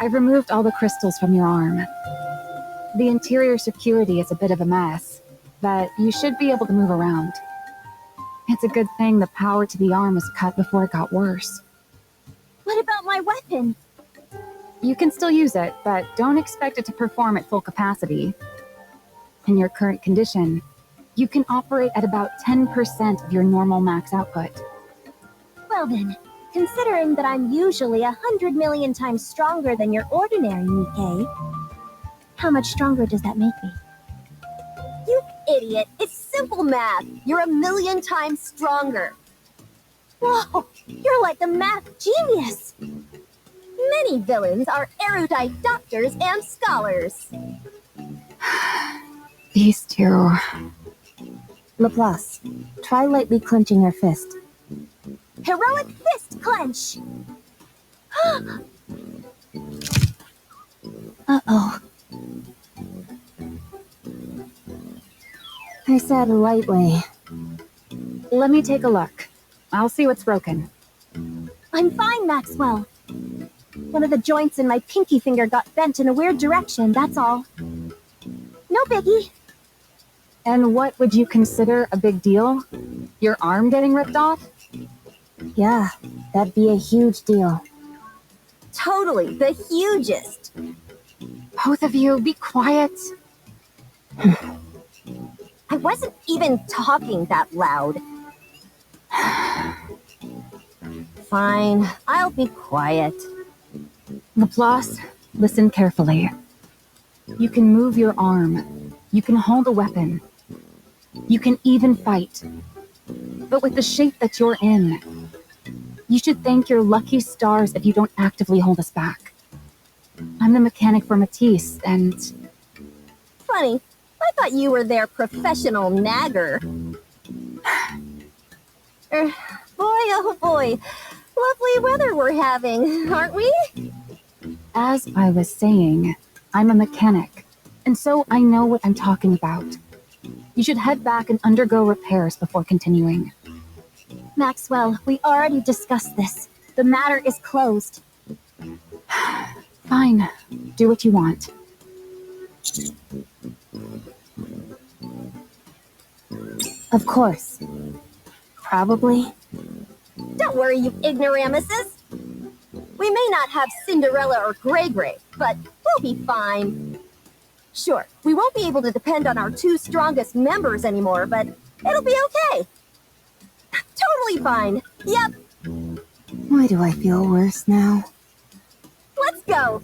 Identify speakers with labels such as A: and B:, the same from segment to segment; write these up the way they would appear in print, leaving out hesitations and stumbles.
A: I've removed all the crystals from your arm. The interior security is a bit of a mess, but you should be able to move around. It's a good thing the power to the arm was cut before it got worse.
B: What about my weapon?
A: You can still use it, but don't expect it to perform at full capacity. In your current condition, you can operate at about 10% of your normal max output.
B: Well then, considering that I'm usually 100 million times stronger than your ordinary Nikke, how much stronger does that make me? You idiot! It's simple math! You're 1,000,000 times stronger! Whoa! You're like a math genius! Many villains are erudite doctors and scholars.
A: These two...
B: Laplace, try lightly clenching your fist. Heroic fist clench! Uh-oh. I said lightly.
A: Let me take a look. I'll see what's broken.
B: I'm fine, Maxwell. One of the joints in my pinky finger got bent in a weird direction, that's all. No biggie.
A: And what would you consider a big deal? Your arm getting ripped off?
B: Yeah, that'd be a huge deal. Totally, the hugest.
A: Both of you, be quiet.
B: I wasn't even talking that loud. Fine, I'll be quiet.
A: Laplace, listen carefully. You can move your arm. You can hold a weapon. You can even fight. But with the shape that you're in, you should thank your lucky stars if you don't actively hold us back. I'm the mechanic for Matisse, and...
B: Funny, I thought you were their professional nagger. Boy, oh boy, lovely weather we're having, aren't we?
A: As I was saying, I'm a mechanic, and so I know what I'm talking about. You should head back and undergo repairs before continuing.
B: Maxwell, we already discussed this. The matter is closed.
A: Fine. Do what you want.
B: Of course.
A: Probably.
B: Don't worry, you ignoramuses. We may not have Cinderella or Gray Gray, but we'll be fine. Sure, we won't be able to depend on our two strongest members anymore, but it'll be okay. Totally fine. Yep.
A: Why do I feel worse now?
B: Let's go.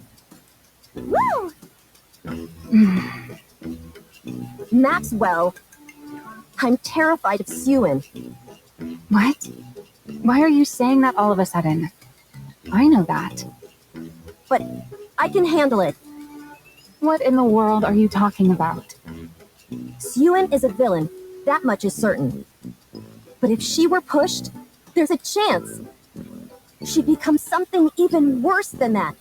B: Woo! Maxwell, I'm terrified of Suen.
A: What? Why are you saying that all of a sudden? I know that.
B: But I can handle it.
A: What in the world are you talking about?
B: Suen is a villain, that much is certain. But if she were pushed, there's a chance she'd become something even worse than that.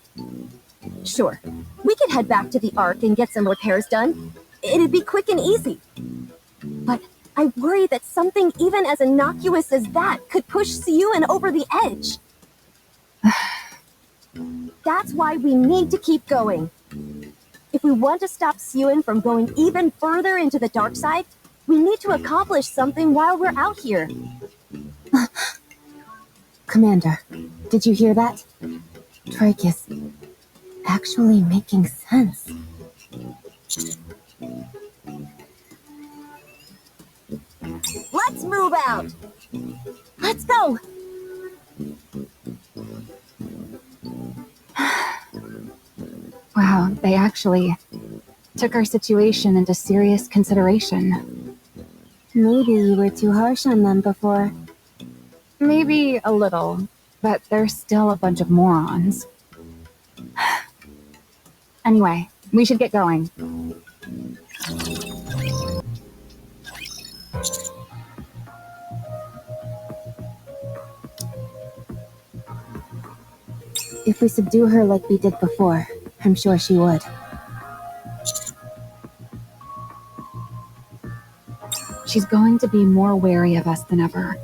B: Sure, we could head back to the Ark and get some repairs done. It'd be quick and easy. But I worry that something even as innocuous as that could push Suen over the edge. That's why we need to keep going. If we want to stop Suen from going even further into the dark side, we need to accomplish something while we're out here.
C: Commander, did you hear that? Trike is actually making sense.
B: Let's move out! Let's go!
A: Wow, they actually took our situation into serious consideration.
C: Maybe you were too harsh on them before.
A: Maybe a little, but they're still a bunch of morons. Anyway, we should get going.
C: If we subdue her like we did before, I'm sure she would.
A: She's going to be more wary of us than ever.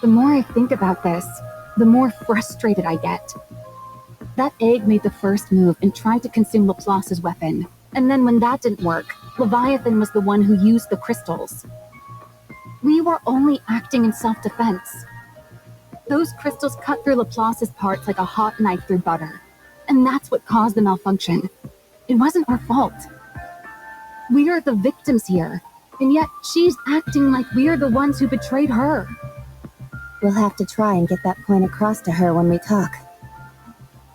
A: The more I think about this, the more frustrated I get. That egg made the first move and tried to consume Laplace's weapon. And then when that didn't work, Leviathan was the one who used the crystals. We were only acting in self-defense. Those crystals cut through Laplace's parts like a hot knife through butter. And that's what caused the malfunction. It wasn't our fault. We are the victims here, and yet she's acting like we're the ones who betrayed her.
C: We'll have to try and get that point across to her when we talk.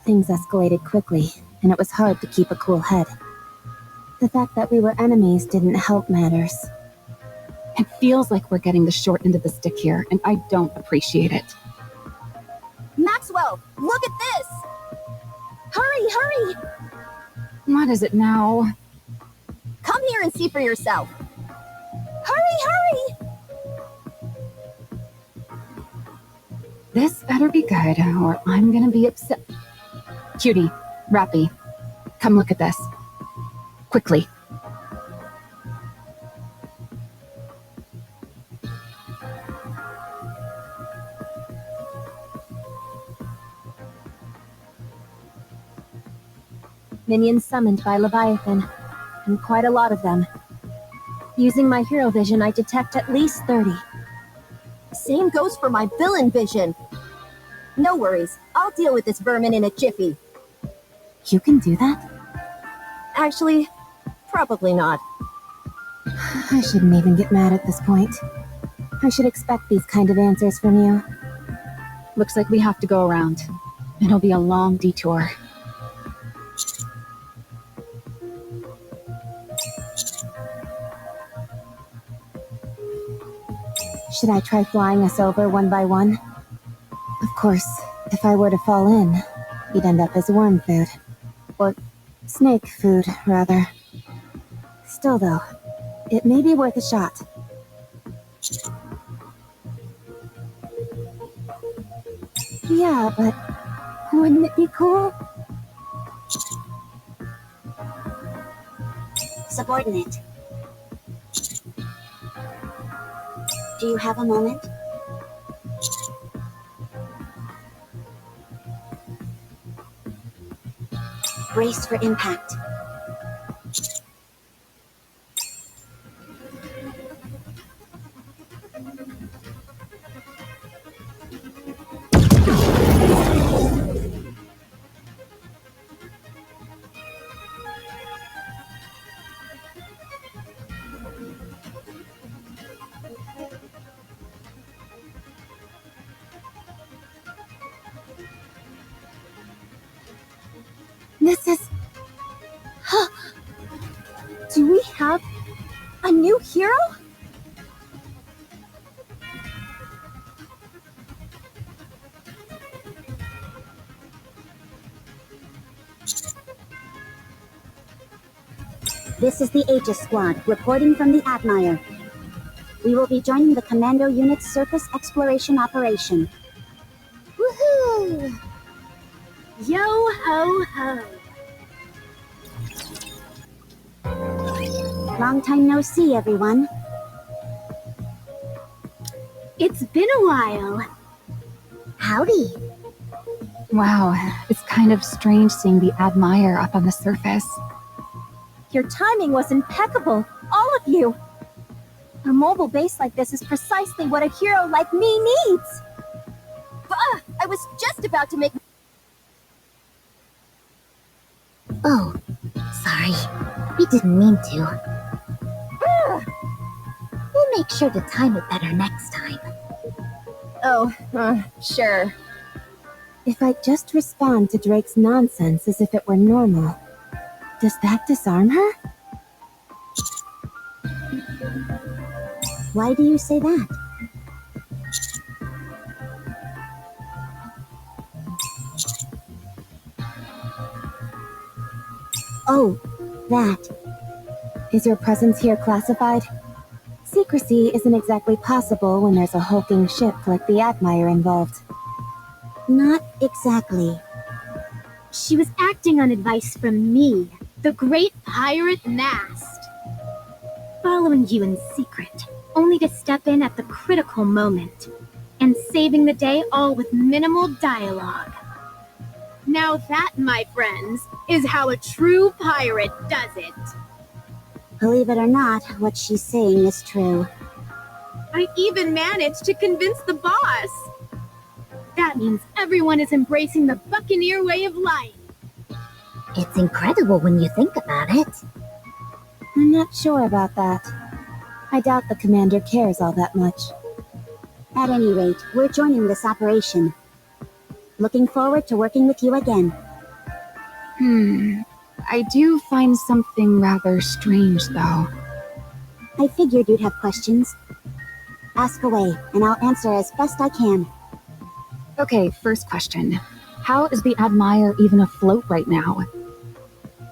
C: Things escalated quickly, and it was hard to keep a cool head. The fact that we were enemies didn't help matters.
A: It feels like we're getting the short end of the stick here, and I don't appreciate it.
B: Maxwell, look at this! Hurry, hurry!
A: What is it now?
B: Come here and see for yourself. Hurry, hurry!
A: This better be good, or I'm gonna be upset. Cutie, Rappy, come look at this. Quickly.
B: Minions summoned by Leviathan, and quite a lot of them. Using my hero vision, I detect at least 30. Same goes for my villain vision. No worries, I'll deal with this vermin in a jiffy.
C: You can do that?
B: Actually, probably not.
C: I shouldn't even get mad at this point. I should expect these kind of answers from you.
A: Looks like we have to go around. It'll be a long detour.
C: Should I try flying us over one by one? Of course, if I were to fall in, you'd end up as worm food. Or snake food, rather. Still though, it may be worth a shot. Yeah, but wouldn't it be cool?
D: Subordinate. Do you have a moment? Brace for impact.
C: This is...
B: Do we have a new hero?
D: This is the Aegis Squad, reporting from the Admire. We will be joining the Commando Unit's surface exploration operation.
B: Woohoo! Yo ho ho!
D: Long time no see, everyone.
B: It's been a while.
D: Howdy.
A: Wow, it's kind of strange seeing the Admire up on the surface.
B: Your timing was impeccable, all of you. A mobile base like this is precisely what a hero like me needs. I was just about to make...
D: Oh, sorry. We didn't mean to. We'll make sure to time it better next time.
B: Oh, sure.
C: If I just respond to Drake's nonsense as if it were normal, does that disarm her?
D: Why do you say that? Oh, that.
C: Is your presence here classified? Secrecy isn't exactly possible when there's a hulking ship like the Admire involved.
D: Not exactly.
B: She was acting on advice from me, the great pirate Mast. Following you in secret, only to step in at the critical moment. And saving the day all with minimal dialogue.
E: Now that, my friends, is how a true pirate does it.
D: Believe it or not, what she's saying is true.
E: I even managed to convince the boss. That means everyone is embracing the buccaneer way of life.
B: It's incredible when you think about it.
C: I'm not sure about that. I doubt the commander cares all that much.
D: At any rate, we're joining this operation. Looking forward to working with you again.
A: I do find something rather strange, though.
D: I figured you'd have questions. Ask away, and I'll answer as best I can.
A: Okay, first question. How is the Admire even afloat right now?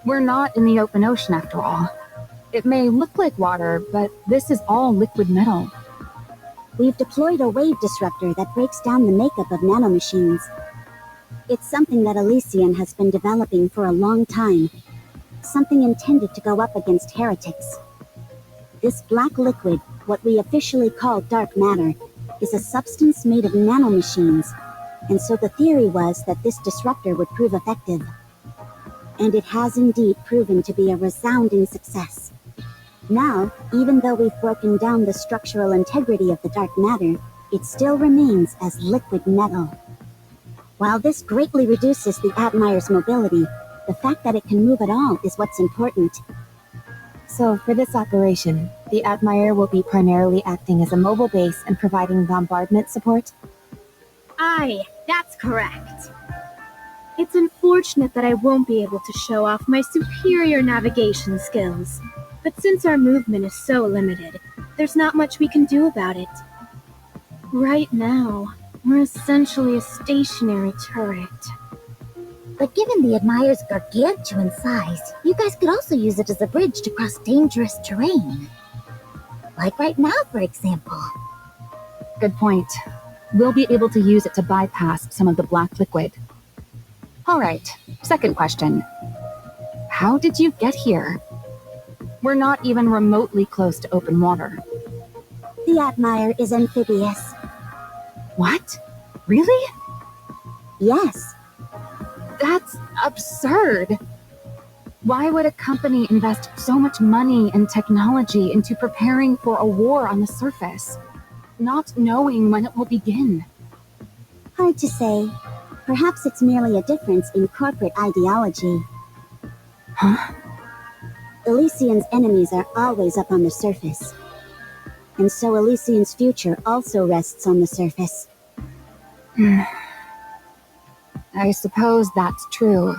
A: We're not in the open ocean after all. It may look like water, but this is all liquid metal.
D: We've deployed a wave disruptor that breaks down the makeup of nanomachines. It's something that Elysian has been developing for a long time. Something intended to go up against heretics. This black liquid, what we officially call dark matter, is a substance made of nanomachines, and so the theory was that this disruptor would prove effective. And it has indeed proven to be a resounding success. Now, even though we've broken down the structural integrity of the dark matter, it still remains as liquid metal. While this greatly reduces the Admire's mobility, the fact that it can move at all is what's important.
C: So, for this operation, the Admire will be primarily acting as a mobile base and providing bombardment support?
E: Aye, that's correct. It's unfortunate that I won't be able to show off my superior navigation skills, but since our movement is so limited, there's not much we can do about it. Right now, we're essentially a stationary turret.
B: But given the Admire's gargantuan size, you guys could also use it as a bridge to cross dangerous terrain. Like right now, for example.
A: Good point. We'll be able to use it to bypass some of the black liquid. Alright, second question. How did you get here? We're not even remotely close to open water.
D: The Admire is amphibious.
A: What? Really?
D: Yes.
A: That's absurd. Why would a company invest so much money and technology into preparing for a war on the surface, not knowing when it will begin?
D: Hard to say. Perhaps it's merely a difference in corporate ideology.
A: Huh?
D: Elysian's enemies are always up on the surface. And so Elysian's future also rests on the surface.
A: I suppose that's true.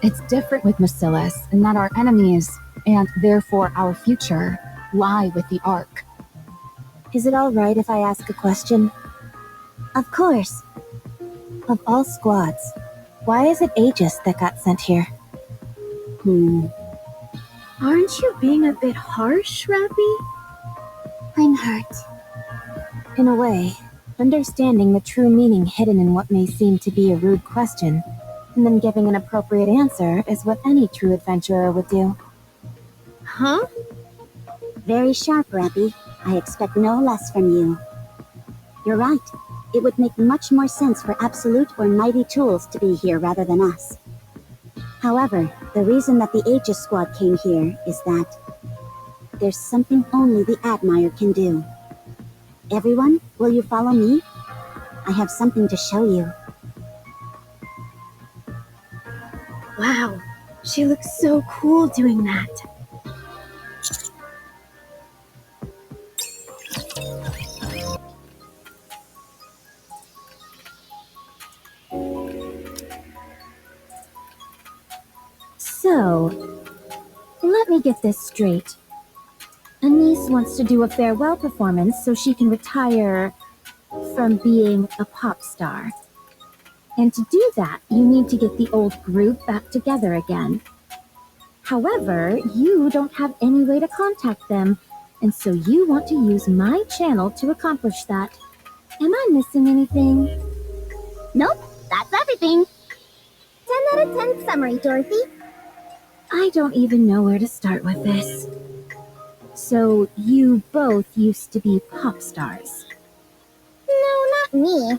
A: It's different with Macillus in that our enemies, and therefore our future, lie with the Ark.
C: Is it alright if I ask a question?
D: Of course.
C: Of all squads, why is it Aegis that got sent here?
E: Aren't you being a bit harsh, Rappy?
B: I'm hurt.
C: In a way, understanding the true meaning hidden in what may seem to be a rude question, and then giving an appropriate answer is what any true adventurer would do.
E: Huh?
D: Very sharp, Rappy. I expect no less from you. You're right. It would make much more sense for Absolute or Mighty Tools to be here rather than us. However, the reason that the Aegis Squad came here is that there's something only the Admire can do. Everyone, will you follow me? I have something to show you.
E: Wow, she looks so cool doing that.
B: So, let me get this straight. Anise wants to do a farewell performance so she can retire from being a pop star. And to do that, you need to get the old group back together again. However, you don't have any way to contact them, and so you want to use my channel to accomplish that. Am I missing anything?
D: Nope, that's everything. 10 out of 10 summary, Dorothy.
B: I don't even know where to start with this. So, you both used to be pop stars.
D: No, not me.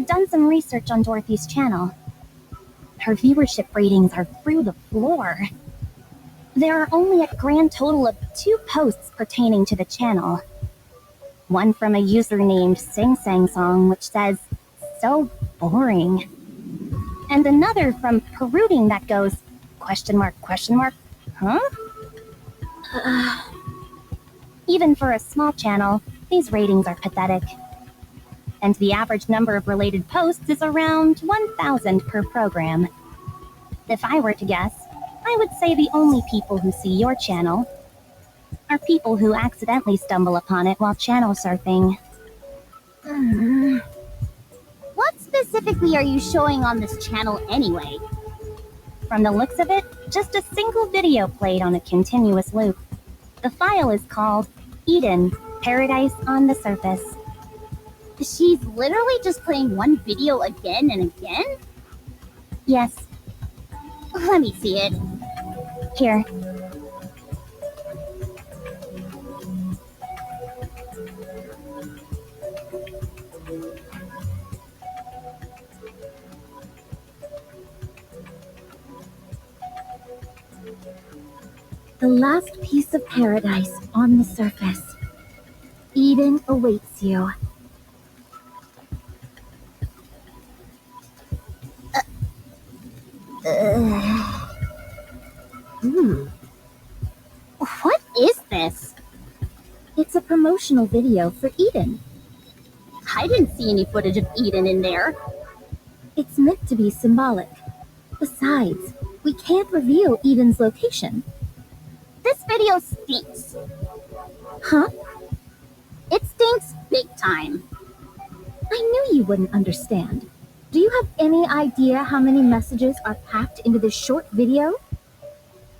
B: I've done some research on Dorothy's channel. Her viewership ratings are through the floor. There are only a grand total of 2 posts pertaining to the channel. One from a user named Sing Sang Song, which says, "So boring." And another from Perooting that goes, question mark, huh? Even for a small channel, these ratings are pathetic. And the average number of related posts is around 1,000 per program. If I were to guess, I would say the only people who see your channel are people who accidentally stumble upon it while channel surfing.
D: What specifically are you showing on this channel anyway?
B: From the looks of it, just a single video played on a continuous loop. The file is called Eden, Paradise on the Surface.
D: She's literally just playing one video again and again?
B: Yes,
D: Let me see it.
B: here.
A: The last piece of paradise on the surface. Eden awaits you.
D: What is this?
A: It's a promotional video for Eden.
D: I didn't see any footage of Eden in there.
A: It's meant to be symbolic. Besides, we can't reveal Eden's location.
D: This video stinks.
A: Huh?
D: It stinks big time.
A: I knew you wouldn't understand. Do you have any idea how many messages are packed into this short video?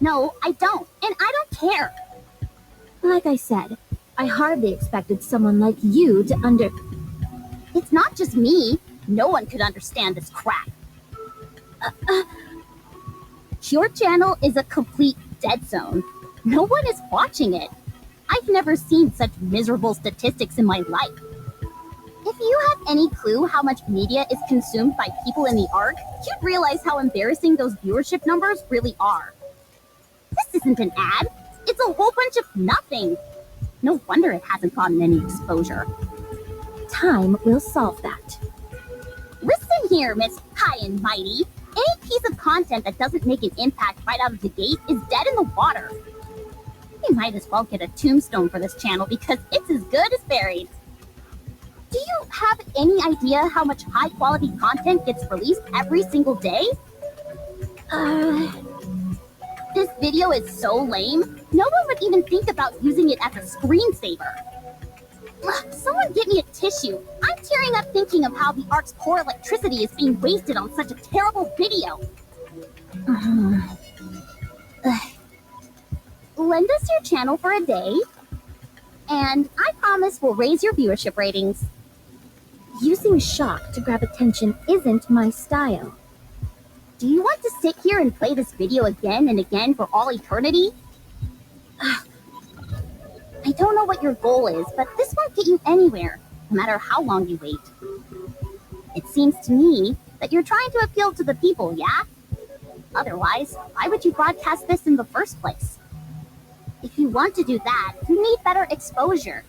D: No, I don't, and I don't care.
A: Like I said, I hardly expected someone like you to
D: It's not just me. No one could understand this crap. Your channel is a complete dead zone. No one is watching it. I've never seen such miserable statistics in my life. If you have any clue how much media is consumed by people in the ARC, you'd realize how embarrassing those viewership numbers really are. This isn't an ad. It's a whole bunch of nothing. No wonder it hasn't gotten any exposure.
A: Time will solve that.
D: Listen here, Miss High and Mighty. Any piece of content that doesn't make an impact right out of the gate is dead in the water. You might as well get a tombstone for this channel because it's as good as buried. Do you have any idea how much high-quality content gets released every single day? This video is so lame, no one would even think about using it as a screensaver. Ugh, someone get me a tissue. I'm tearing up thinking of how the ARC's poor electricity is being wasted on such a terrible video. Lend us your channel for a day, and I promise we'll raise your viewership ratings.
A: Using shock to grab attention isn't my style.
D: Do you want to sit here and play this video again and again for all eternity? I don't know what your goal is, but this won't get you anywhere, no matter how long you wait. It seems to me that you're trying to appeal to the people, yeah? Otherwise, why would you broadcast this in the first place? If you want to do that, you need better exposure.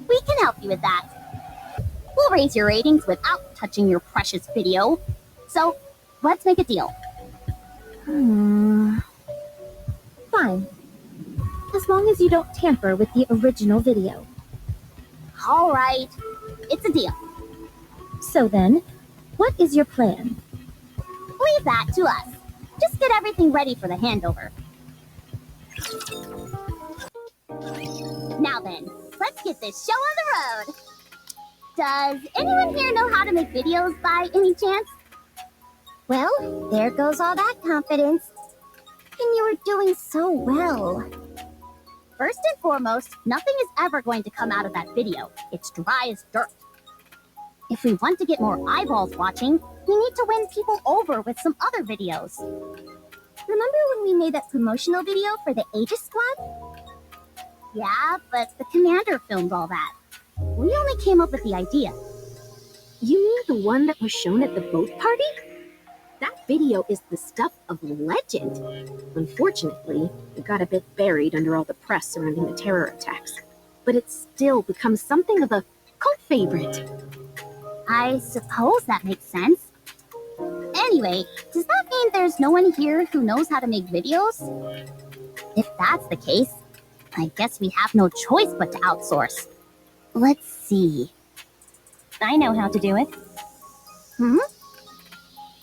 D: We can help you with that. We'll raise your ratings without touching your precious video. So, let's make a deal.
A: Fine. As long as you don't tamper with the original video.
D: All right, it's a deal.
A: So then, what is your plan?
D: Leave that to us. Just get everything ready for the handover. Now then, let's get this show on the road. Does anyone here know how to make videos by any chance?
B: Well, there goes all that confidence. And you were doing so well.
D: First and foremost, nothing is ever going to come out of that video. It's dry as dirt. If we want to get more eyeballs watching, we need to win people over with some other videos.
B: Remember when we made that promotional video for the Aegis Squad?
D: Yeah, but the commander filmed all that. We only came up with the idea.
F: You mean the one that was shown at the boat party? That video is the stuff of legend. Unfortunately, it got a bit buried under all the press surrounding the terror attacks. But it's still become something of a cult favorite.
D: I suppose that makes sense. Anyway, does that mean there's no one here who knows how to make videos? If that's the case, I guess we have no choice but to outsource. Let's see.
B: I know how to do it.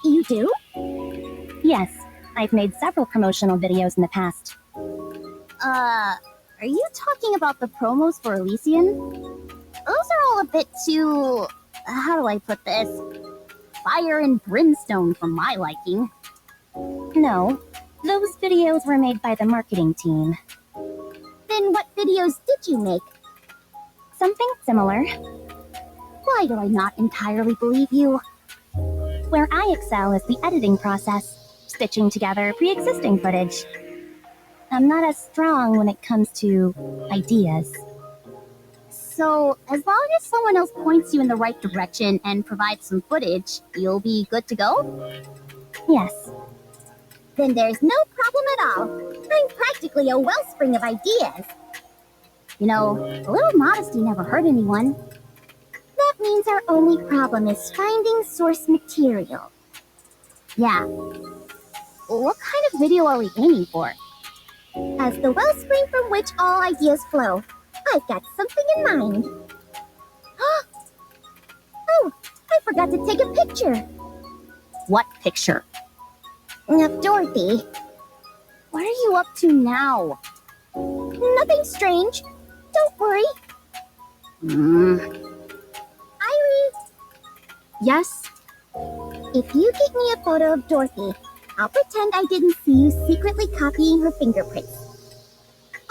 D: You do?
B: Yes, I've made several promotional videos in the past.
D: Are you talking about the promos for Elysian? Those are all a bit too... how do I put this? Fire and brimstone for my liking.
B: No, those videos were made by the marketing team.
D: Then what videos did you make?
B: Something similar.
D: Why do I not entirely believe you?
B: Where I excel is the editing process, stitching together pre-existing footage. I'm not as strong when it comes to ideas.
D: So, as long as someone else points you in the right direction and provides some footage, you'll be good to go?
B: Yes,
D: Then there's no problem at all. I'm practically a wellspring of ideas. You know, a little modesty never hurt anyone. That means our only problem is finding source material. Yeah. What kind of video are we aiming for? As the wellspring from which all ideas flow, I've got something in mind. Oh, I forgot to take a picture.
A: What picture?
D: Of Dorothy. What are you up to now? Nothing strange. Don't worry. Irie,
F: Yes?
D: if you get me a photo of Dorothy, I'll pretend I didn't see you secretly copying her fingerprints.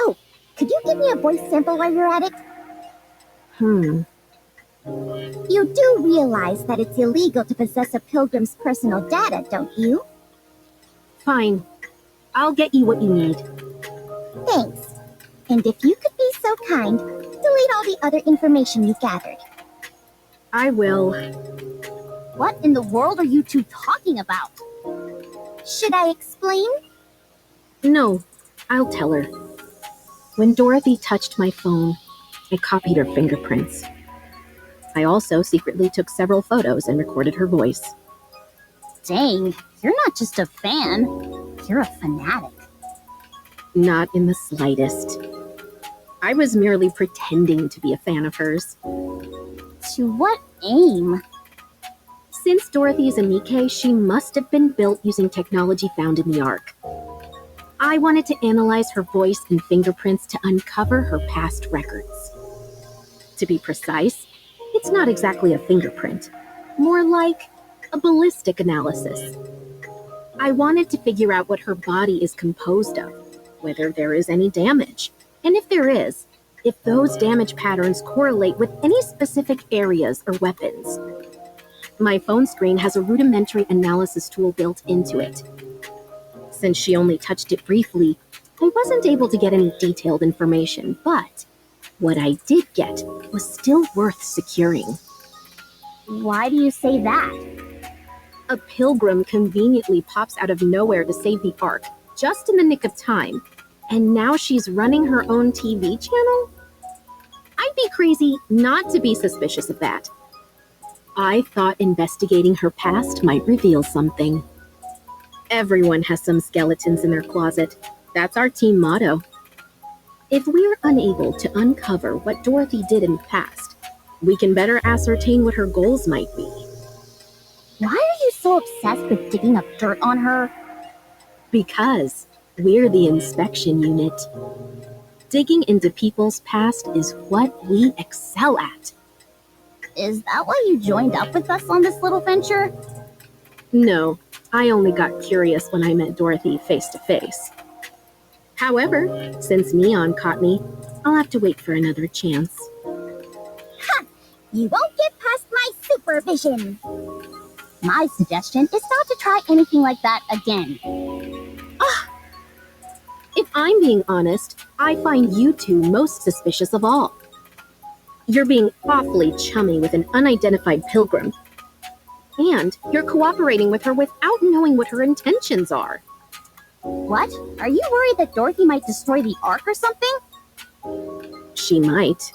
D: Oh, could you give me a voice sample while you're at it? You do realize that it's illegal to possess a pilgrim's personal data, don't you?
F: Fine. I'll get you what you need.
D: Thanks. And if you could be so kind, delete all the other information you gathered.
F: I will.
D: What in the world are you two talking about? Should I explain?
F: No, I'll tell her. When Dorothy touched my phone, I copied her fingerprints. I also secretly took several photos and recorded her voice.
D: Dang, you're not just a fan, you're a fanatic.
F: Not in the slightest. I was merely pretending to be a fan of hers.
D: To what aim?
F: Since Dorothy is a Nikke, she must have been built using technology found in the Ark. I wanted to analyze her voice and fingerprints to uncover her past records. To be precise, it's not exactly a fingerprint, more like a ballistic analysis. I wanted to figure out what her body is composed of, whether there is any damage, and if there is, if those damage patterns correlate with any specific areas or weapons. My phone screen has a rudimentary analysis tool built into it. Since she only touched it briefly, I wasn't able to get any detailed information, but what I did get was still worth securing.
D: Why do you say that?
F: A pilgrim conveniently pops out of nowhere to save the Ark, just in the nick of time, and now she's running her own TV channel? I'd be crazy not to be suspicious of that. I thought investigating her past might reveal something. Everyone has some skeletons in their closet. That's our team motto. If we're unable to uncover what Dorothy did in the past, we can better ascertain what her goals might be.
D: Why are you so obsessed with digging up dirt on her?
F: Because we're the inspection unit. Digging into people's past is what we excel at.
D: Is that why you joined up with us on this little venture?
F: No, I only got curious when I met Dorothy face to face. However, since Neon caught me, I'll have to wait for another chance.
D: Ha! You won't get past my supervision! My suggestion is not to try anything like that again.
F: If I'm being honest, I find you two most suspicious of all. You're being awfully chummy with an unidentified pilgrim. And you're cooperating with her without knowing what her intentions are.
B: What? Are you worried that Dorothy might destroy the Ark or something?
F: She might.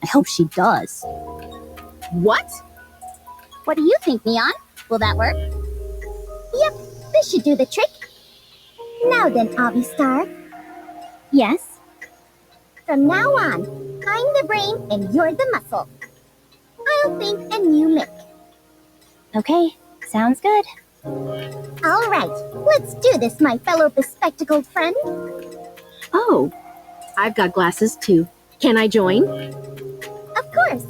B: I hope she does.
F: What?
B: What do you think, Neon? Will that work? Yep, this should do the trick. Now then, Avistar. Yes? From now on, I'm the brain and you're the muscle. I'll think and you make.
C: Okay, sounds good.
B: All right, let's do this, my fellow bespectacled friend.
F: Oh, I've got glasses too. Can I join?
B: Of course.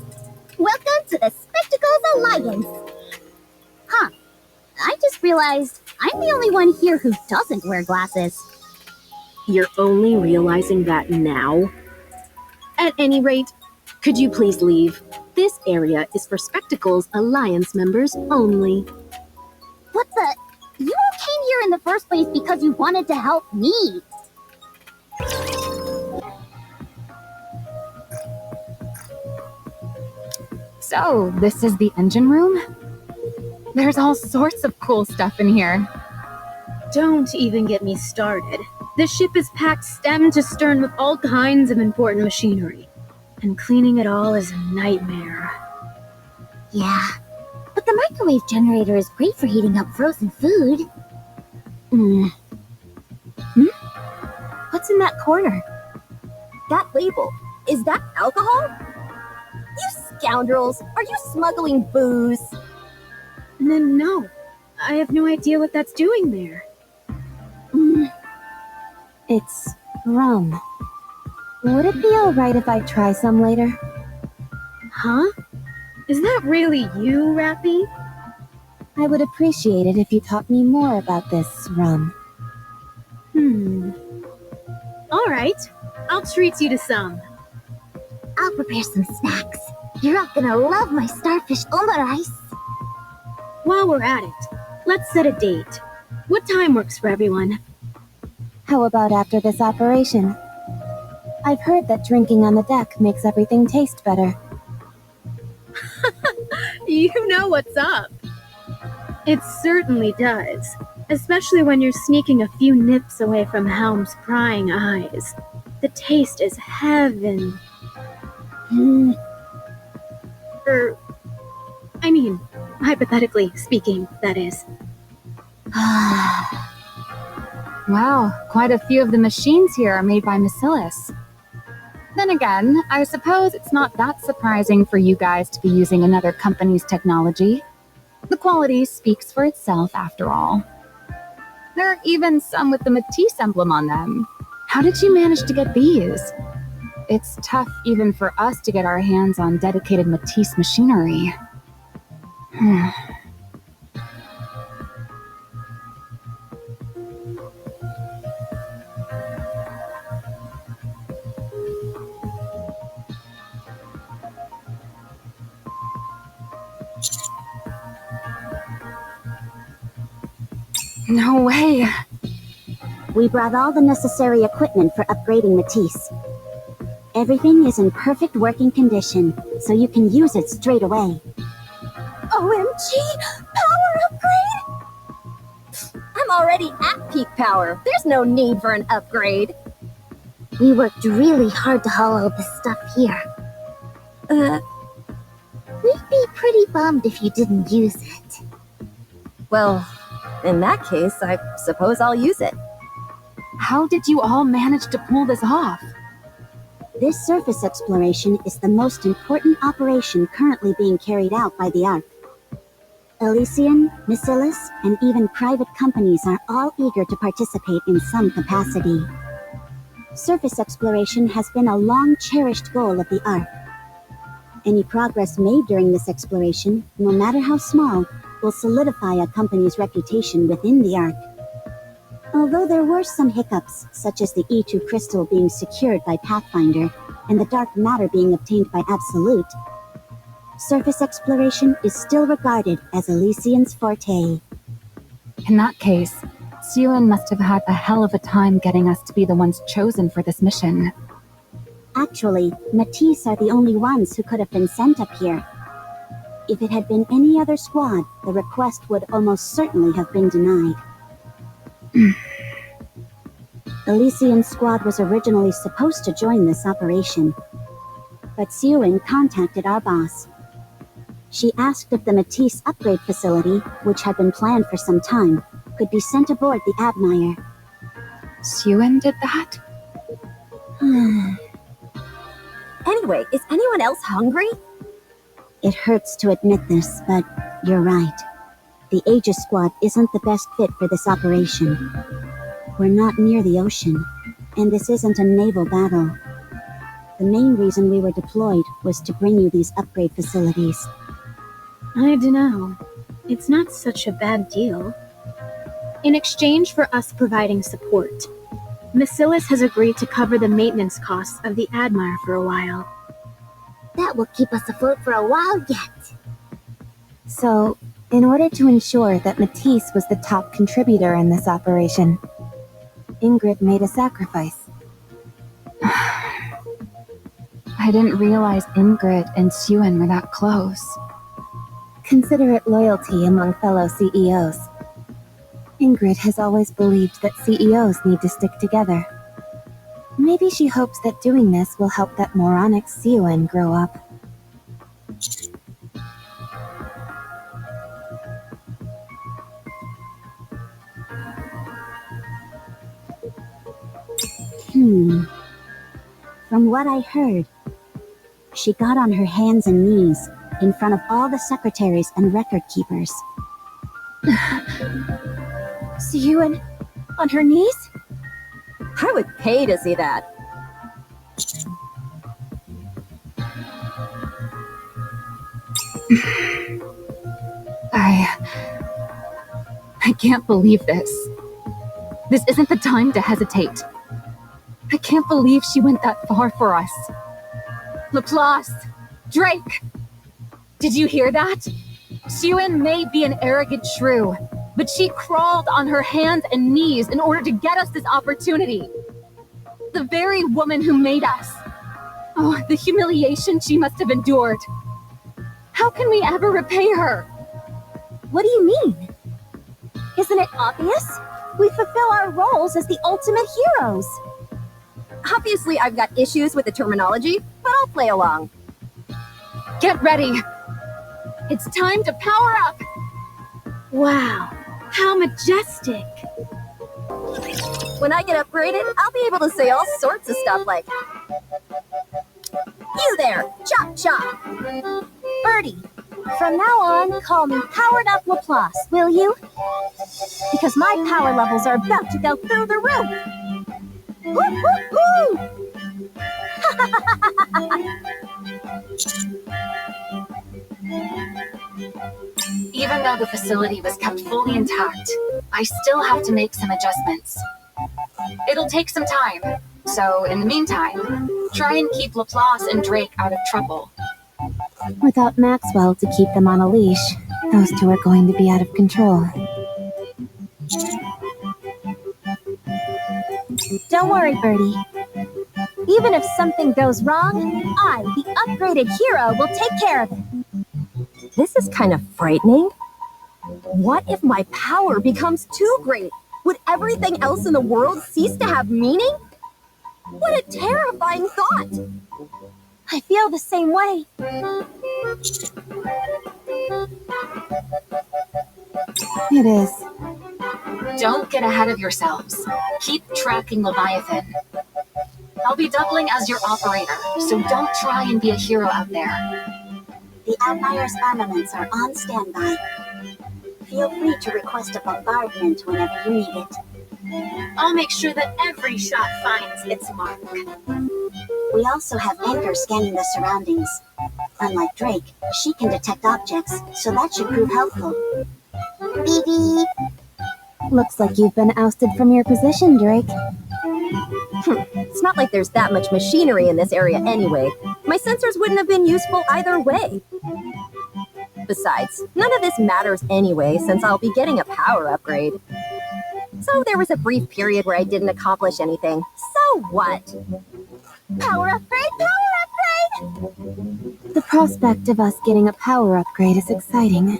B: Welcome to the Spectacles Alliance. Huh. I just realized I'm the only one here who doesn't wear glasses.
F: You're only realizing that now? At any rate, could you please leave? This area is for Spectacles Alliance members only.
B: What the? You all came here in the first place because you wanted to help me.
A: So, this is the engine room? There's all sorts of cool stuff in here.
E: Don't even get me started. The ship is packed stem to stern with all kinds of important machinery. And cleaning it all is a nightmare.
B: Yeah, but the microwave generator is great for heating up frozen food.
C: What's in that corner?
B: That label, is that alcohol? You scoundrels, are you smuggling booze?
E: No, I have no idea what that's doing there.
C: It's rum. Would it be alright if I try some later?
E: Huh? Is that really you, Rappy?
C: I would appreciate it if you taught me more about this rum.
E: Alright, I'll treat you to some.
B: I'll prepare some snacks. You're all gonna love my starfish omurice.
E: While we're at it, let's set a date. What time works for everyone?
C: How about after this operation? I've heard that drinking on the deck makes everything taste better.
E: You know what's up. It certainly does. Especially when you're sneaking a few nips away from Helm's prying eyes. The taste is heaven. I mean, hypothetically speaking, that is.
A: Wow, quite a few of the machines here are made by Bacillus. Then again, I suppose it's not that surprising for you guys to be using another company's technology. The quality speaks for itself after all. There are even some with the Matisse emblem on them. How did you manage to get these? It's tough even for us to get our hands on dedicated Matisse machinery. No way.
D: We brought all the necessary equipment for upgrading Matisse. Everything is in perfect working condition, so you can use it straight away.
B: OMG! Power upgrade? I'm already at peak power. There's no need for an upgrade.
D: We worked really hard to haul all this stuff here. We'd be pretty bummed if you didn't use it.
B: Well, in that case, I suppose I'll use it.
A: How did you all manage to pull this off?
D: This surface exploration is the most important operation currently being carried out by the Ark. Elysian, Bacillus, and even private companies are all eager to participate in some capacity. Surface exploration has been a long-cherished goal of the Ark. Any progress made during this exploration, no matter how small, will solidify a company's reputation within the Ark. Although there were some hiccups, such as the E2 crystal being secured by Pathfinder and the dark matter being obtained by Absolute, surface exploration is still regarded as Elysian's forte.
A: In that case, Sewin must have had a hell of a time getting us to be the ones chosen for this mission.
D: Actually, Matisse are the only ones who could have been sent up here. If it had been any other squad, the request would almost certainly have been denied. The Lycian squad was originally supposed to join this operation, but Siuin contacted our boss. She asked if the Matisse upgrade facility, which had been planned for some time, could be sent aboard the Admire.
A: Siuin did that?
B: Anyway, is anyone else hungry?
D: It hurts to admit this, but you're right. The Aegis squad isn't the best fit for this operation. We're not near the ocean, and this isn't a naval battle. The main reason we were deployed was to bring you these upgrade facilities.
E: I dunno. It's not such a bad deal. In exchange for us providing support, Macilis has agreed to cover the maintenance costs of the Admire for a while.
B: That will keep us afloat for a while yet.
C: So, in order to ensure that Matisse was the top contributor in this operation, Ingrid made a sacrifice.
A: I didn't realize Ingrid and Siuin were that close.
C: Consider it loyalty among fellow CEOs. Ingrid has always believed that CEOs need to stick together. Maybe she hopes that doing this will help that moronic Siuin grow up.
D: From what I heard, she got on her hands and knees in front of all the secretaries and record keepers.
B: Siuin? On her knees? I would pay to see that.
A: I can't believe this. This isn't the time to hesitate. I can't believe she went that far for us. Laplace! Drake! Did you hear that? Siuin may be an arrogant shrew, but she crawled on her hands and knees in order to get us this opportunity. The very woman who made us. Oh, the humiliation she must have endured. How can we ever repay her?
B: What do you mean? Isn't it obvious? We fulfill our roles as the ultimate heroes. Obviously, I've got issues with the terminology, but I'll play along.
A: Get ready. It's time to power up.
E: Wow, how majestic.
B: When I get upgraded, I'll be able to say all sorts of stuff like, "You there, chop chop." Birdie, from now on, call me Powered Up Laplace, will you? Because my power levels are about to go through the roof. Woo, woo, woo!
A: Even though the facility was kept fully intact, I still have to make some adjustments. It'll take some time, so in the meantime, try and keep Laplace and Drake out of trouble.
C: Without Maxwell to keep them on a leash, those two are going to be out of control.
B: Don't worry, Birdie. Even if something goes wrong, I, the upgraded hero, will take care of it. This is kind of frightening. What if my power becomes too great? Would everything else in the world cease to have meaning? What a terrifying thought! I feel the same way.
C: It is.
A: Don't get ahead of yourselves. Keep tracking Leviathan. I'll be doubling as your operator, so don't try and be a hero out there.
D: The Admire's armaments are on standby. Feel free to request a bombardment whenever you need it.
E: I'll make sure that every shot finds its mark.
D: We also have Anchor scanning the surroundings. Unlike Drake, she can detect objects, so that should prove helpful. Beep beep.
C: Looks like you've been ousted from your position, Drake.
B: It's not like there's that much machinery in this area anyway. My sensors wouldn't have been useful either way. Besides, none of this matters anyway, since I'll be getting a power upgrade. So there was a brief period where I didn't accomplish anything. So what? Power upgrade, power upgrade!
C: The prospect of us getting a power upgrade is exciting.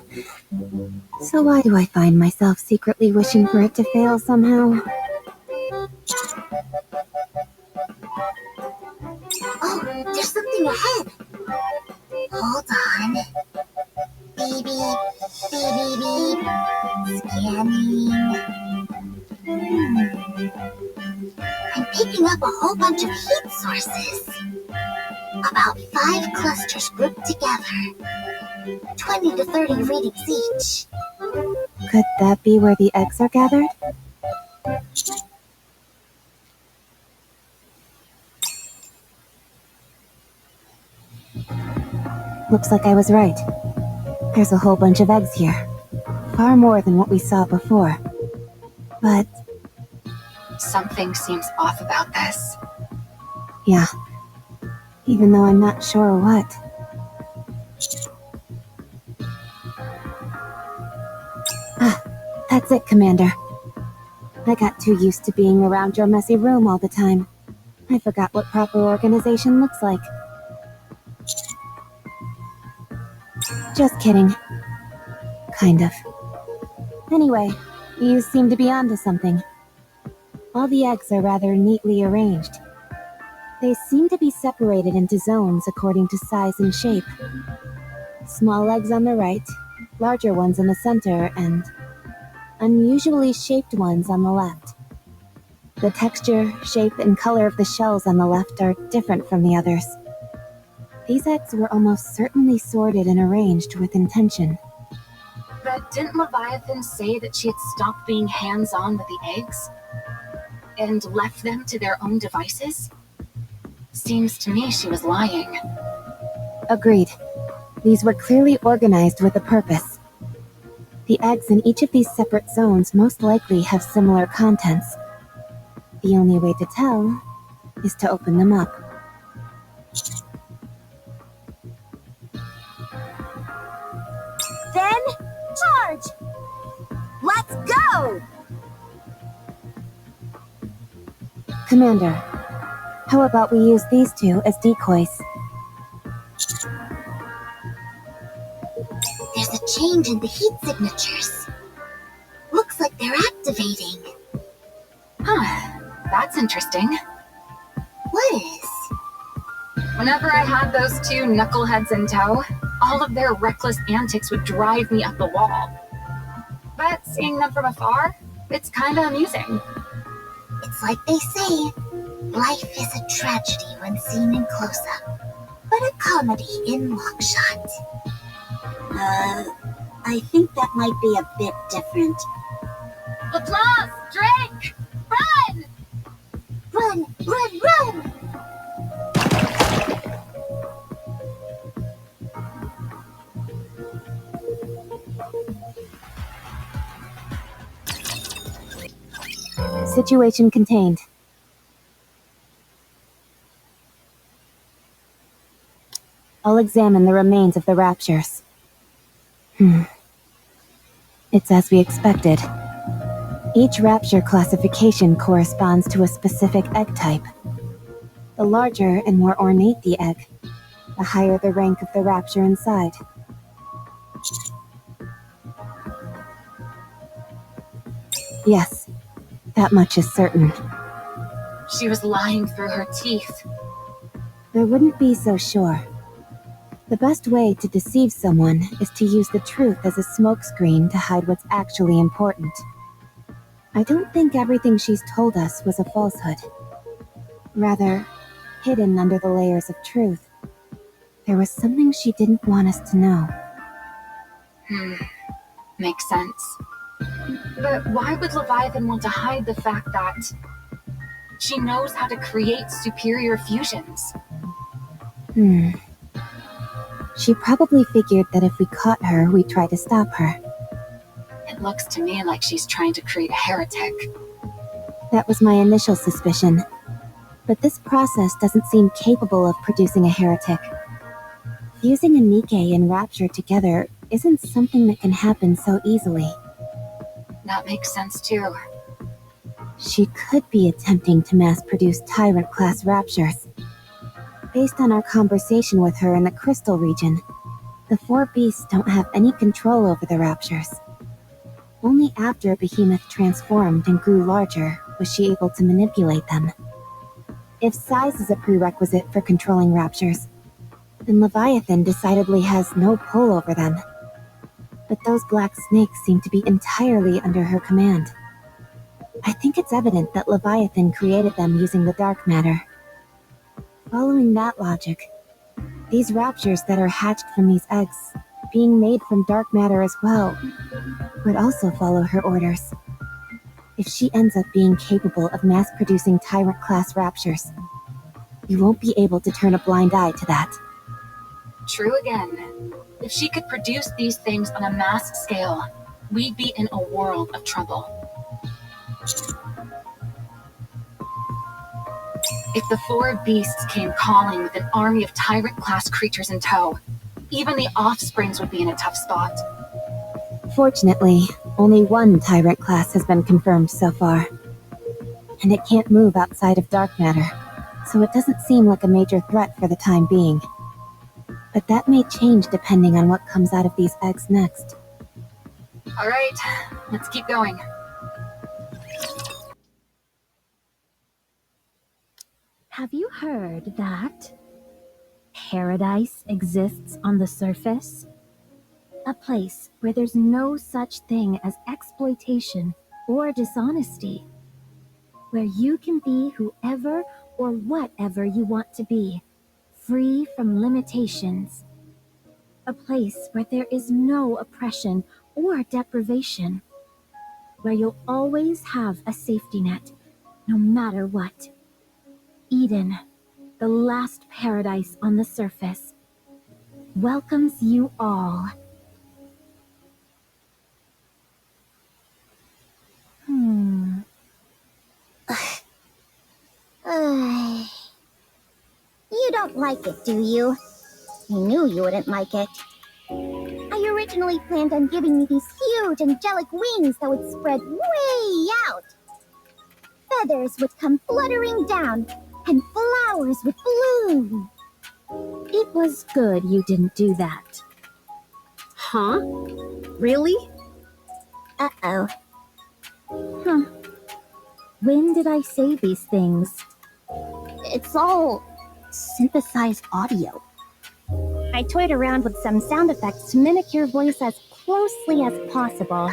C: So why do I find myself secretly wishing for it to fail somehow?
D: Oh, there's something ahead. Hold on. Beep, beep, beep, beep, beep. Scanning. I'm picking up a whole bunch of heat sources. About 5 clusters grouped together. 20 to 30 readings each.
C: Could that be where the eggs are gathered? Looks like I was right. There's a whole bunch of eggs here. Far more than what we saw before. But
A: Something seems off about this.
C: yeah, even though I'm not sure what. Ah, that's it, Commander. I got too used to being around your messy room all the time. I forgot what proper organization looks like. Just kidding. Kind of. Anyway, you seem to be onto something. All the eggs are rather neatly arranged. They seem to be separated into zones according to size and shape. Small eggs on the right, larger ones in the center, and unusually shaped ones on the left. The texture, shape, and color of the shells on the left are different from the others. These eggs were almost certainly sorted and arranged with intention.
A: But didn't Leviathan say that she had stopped being hands-on with the eggs? And left them to their own devices? Seems to me she was lying.
C: Agreed. These were clearly organized with a purpose. The eggs in each of these separate zones most likely have similar contents. The only way to tell is to open them up.
B: Then, charge! Let's go!
C: Commander, how about we use these two as decoys?
D: There's a change in the heat signatures. Looks like they're activating.
A: Huh, that's interesting.
D: What is?
A: Whenever I had those two knuckleheads in tow, all of their reckless antics would drive me up the wall. But seeing them from afar, it's kinda amusing.
D: It's like they say, life is a tragedy when seen in close-up, but a comedy in long-shot. I think that might be a bit different.
A: Laplace! Drake! Run!
D: Run, run, run!
C: Situation contained. I'll examine the remains of the raptures. It's as we expected. Each rapture classification corresponds to a specific egg type. The larger and more ornate the egg, the higher the rank of the rapture inside. Yes, that much is certain.
A: She was lying through her teeth.
C: I wouldn't be so sure. The best way to deceive someone is to use the truth as a smokescreen to hide what's actually important. I don't think everything she's told us was a falsehood. Rather, hidden under the layers of truth, there was something she didn't want us to know.
A: Makes sense. But why would Leviathan want to hide the fact that she knows how to create superior fusions?
C: She probably figured that if we caught her, we'd try to stop her.
A: It looks to me like she's trying to create a heretic.
C: That was my initial suspicion. But this process doesn't seem capable of producing a heretic. Fusing a Nikke and Rapture together isn't something that can happen so easily.
A: That makes sense too.
C: She could be attempting to mass-produce Tyrant-class Raptures. Based on our conversation with her in the crystal region, the four beasts don't have any control over the raptures. Only after Behemoth transformed and grew larger was she able to manipulate them. If size is a prerequisite for controlling raptures, then Leviathan decidedly has no pull over them. But those black snakes seem to be entirely under her command. I think it's evident that Leviathan created them using the dark matter. Following that logic, these raptures that are hatched from these eggs, being made from dark matter as well, would also follow her orders. If she ends up being capable of mass-producing Tyrant-class raptures, we won't be able to turn a blind eye to that.
A: True again. If she could produce these things on a mass scale, we'd be in a world of trouble. If the four beasts came calling with an army of Tyrant-class creatures in tow, even the offsprings would be in a tough spot.
C: Fortunately, only one Tyrant class has been confirmed so far. And it can't move outside of dark matter, so it doesn't seem like a major threat for the time being. But that may change depending on what comes out of these eggs next.
A: Alright, let's keep going.
B: Have you heard that paradise exists on the surface? A place where there's no such thing as exploitation or dishonesty. Where you can be whoever or whatever you want to be, free from limitations. A place where there is no oppression or deprivation. Where you'll always have a safety net, no matter what. Eden, the last paradise on the surface, welcomes you all.
D: You don't like it, do you? I knew you wouldn't like it. I originally planned on giving you these huge angelic wings that would spread way out. Feathers would come fluttering down, and flowers would bloom.
B: It was good you didn't do that.
F: Huh? Really?
D: Uh-oh.
B: When did I say these things?
D: It's all synthesized audio. I toyed around with some sound effects to mimic your voice as closely as possible.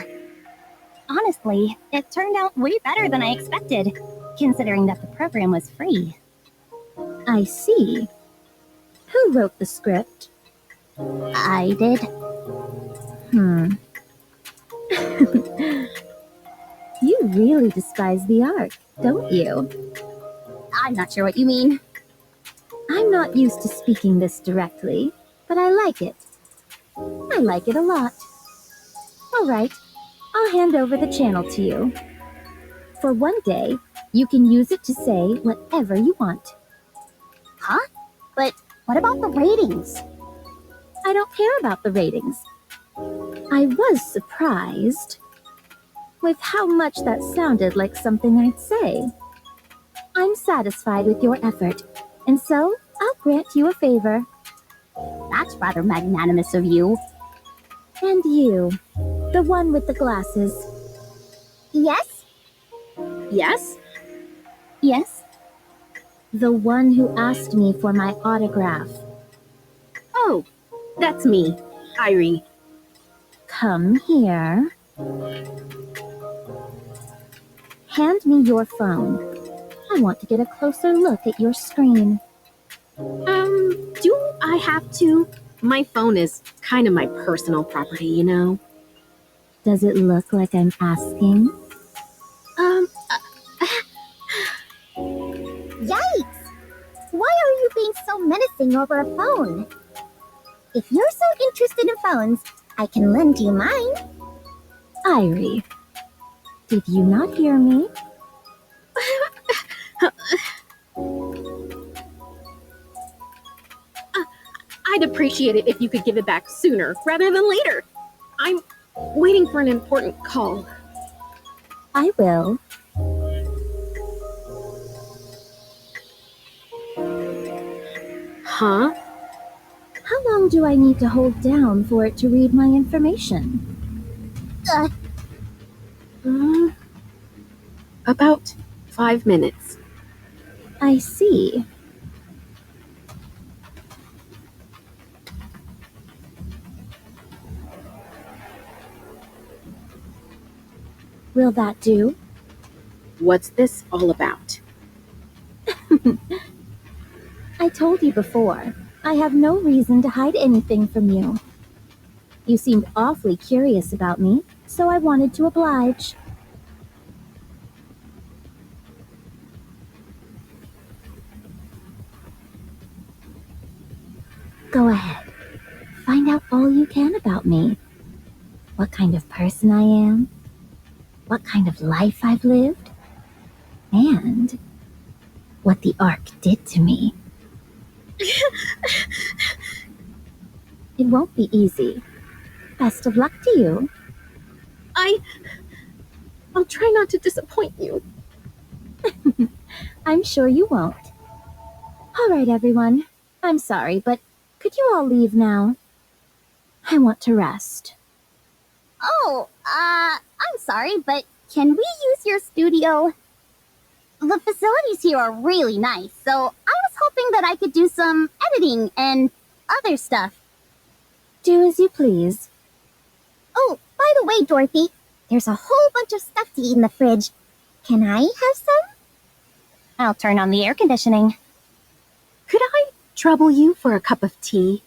D: Honestly, it turned out way better than I expected, considering that the program was free.
B: I see. Who wrote the script?
D: I did.
B: You really despise the art, don't you?
D: I'm not sure what you mean.
B: I'm not used to speaking this directly, but I like it. I like it a lot. All right, I'll hand over the channel to you. For one day, you can use it to say whatever you want.
D: Huh? But what about the ratings?
B: I don't care about the ratings. I was surprised with how much that sounded like something I'd say. I'm satisfied with your effort, and so I'll grant you a favor.
D: That's rather magnanimous of you.
B: And you, the one with the glasses.
D: Yes?
F: Yes?
D: Yes?
B: The one who asked me for my autograph.
F: Oh, that's me, Irie.
B: Come here. Hand me your phone. I want to get a closer look at your screen.
F: Do I have to? My phone is kind of my personal property, you know?
B: Does it look like I'm asking?
D: Yikes! Why are you being so menacing over a phone? If you're so interested in phones, I can lend you mine.
B: Irie, did you not hear me?
F: I'd appreciate it if you could give it back sooner rather than later. I'm waiting for an important call.
B: I will.
F: Huh?
B: How long do I need to hold down for it to read my information?
F: About 5 minutes.
B: I see. Will that do?
F: What's this all about?
B: I told you before, I have no reason to hide anything from you. You seemed awfully curious about me, so I wanted to oblige. Go ahead. Find out all you can about me. What kind of person I am, what kind of life I've lived, and what the Ark did to me. It won't be easy. Best of luck to you.
F: I'll try not to disappoint you.
B: I'm sure you won't. All right, everyone. I'm sorry, but could you all leave now? I want to rest.
D: Oh, I'm sorry, but can we use your studio? The facilities here are really nice, so I was hoping that I could do some editing and other stuff.
B: Do as you please.
D: Oh, by the way, Dorothy, there's a whole bunch of stuff to eat in the fridge. Can I have some? I'll turn on the air conditioning.
F: Could I trouble you for a cup of tea?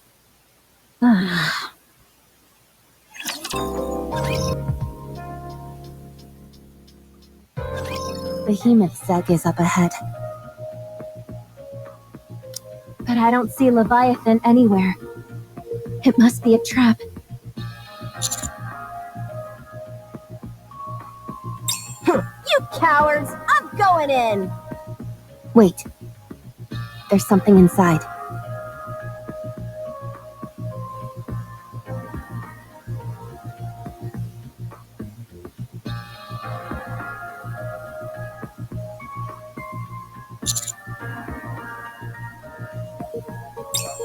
C: Behemoth's egg is up ahead.
B: But I don't see Leviathan anywhere. It must be a trap. You cowards! I'm going in!
C: Wait. There's something inside.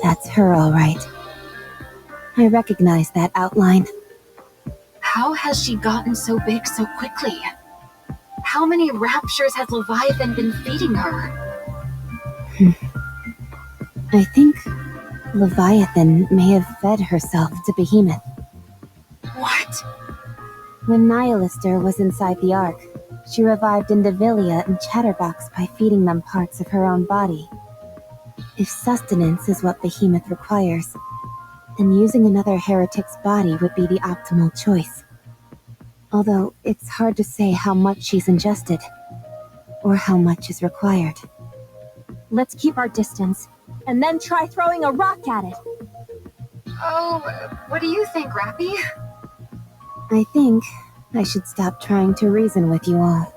C: That's her, all right. I recognize that outline.
A: How has she gotten so big so quickly? How many raptures has Leviathan been feeding her?
C: I think Leviathan may have fed herself to Behemoth.
A: What?
C: When Nihilister was inside the Ark, she revived Indivilia and Chatterbox by feeding them parts of her own body. If sustenance is what Behemoth requires, then using another heretic's body would be the optimal choice. Although it's hard to say how much she's ingested, or how much is required.
B: Let's keep our distance, and then try throwing a rock at it.
A: Oh, what do you think, Rappy?
C: I think I should stop trying to reason with you all.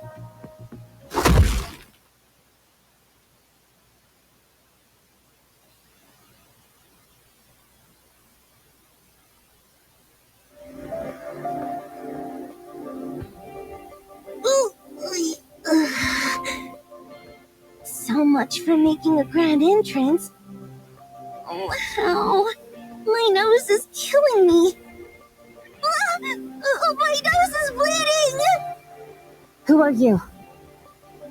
B: So much for making a grand entrance. Wow, my nose is killing me. My nose is bleeding!
C: Who are you?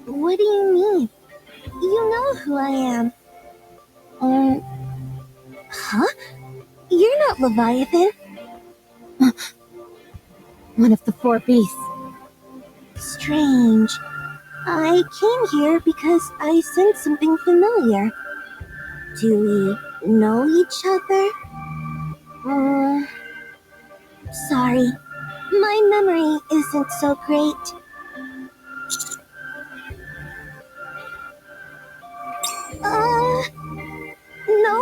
B: What do you mean? You know who I am. Huh? You're not Leviathan.
C: One of the four beasts.
B: Strange. I came here because I sensed something familiar. Do we know each other? Sorry. My memory isn't so great. No?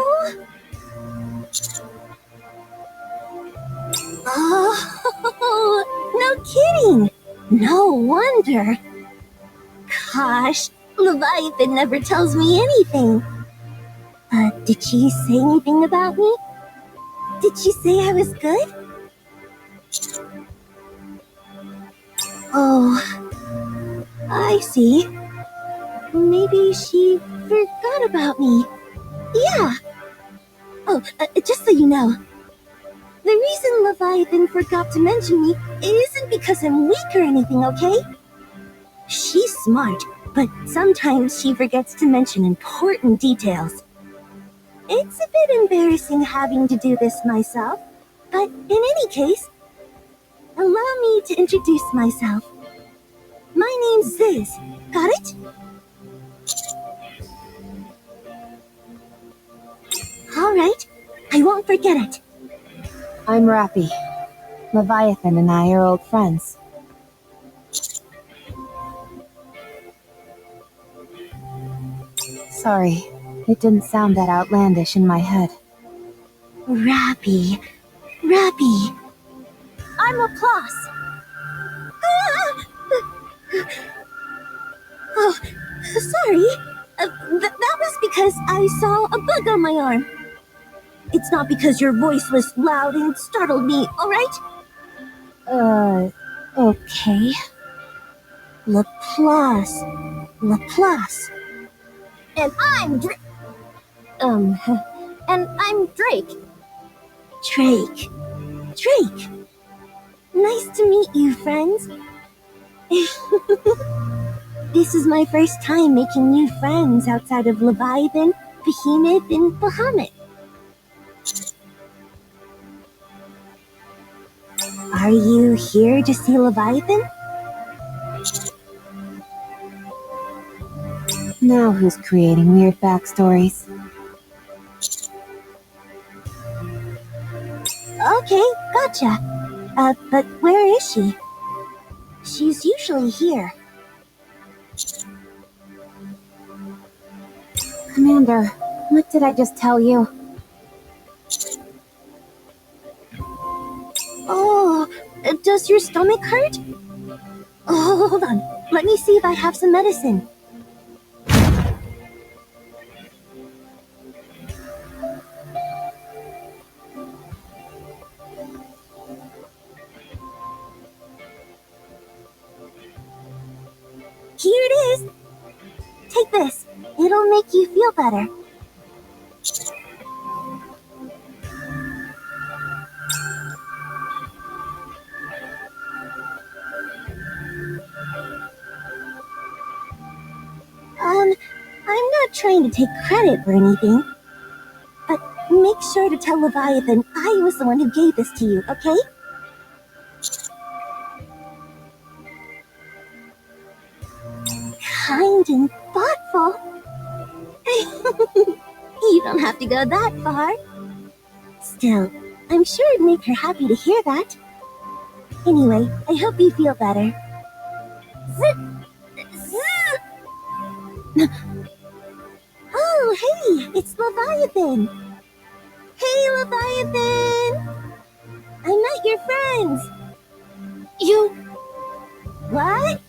B: Oh, no kidding! No wonder. Gosh, Leviathan never tells me anything. Did she say anything about me? Did she say I was good? Oh, I see. Maybe she forgot about me. Yeah, Oh, just so you know, the reason Leviathan forgot to mention me isn't because I'm weak or anything, okay? She's smart, but sometimes she forgets to mention important details. It's a bit embarrassing having to do this myself, but in any case, allow me to introduce myself. My name's Ziz. Got it? All right. I won't forget it.
C: I'm Rappy. Leviathan and I are old friends. Sorry, it didn't sound that outlandish in my head.
B: Rappy. Rappy. I'm a plus. Oh, sorry. That was because I saw a bug on my arm. It's not because your voice was loud and startled me, alright?
C: Okay.
B: Laplace. Laplace. And I'm and I'm Drake. Drake. Drake. Nice to meet you, friends. This is my first time making new friends outside of Leviathan, Behemoth, and Bahamut. Are you here to see Leviathan?
C: Now who's creating weird backstories?
B: Okay, gotcha. But where is she? She's usually here.
C: Commander, what did I just tell you?
B: Oh, does your stomach hurt? Oh, hold on. Let me see if I have some medicine. Here it is. Take this. It'll make you feel better. I'm not trying to take credit for anything. But make sure to tell Leviathan I was the one who gave this to you, okay? Kind and thoughtful. You don't have to go that far. Still, I'm sure it'd make her happy to hear that. Anyway, I hope you feel better. Oh, hey, it's Leviathan. Hey, Leviathan! I met your friends. You... What?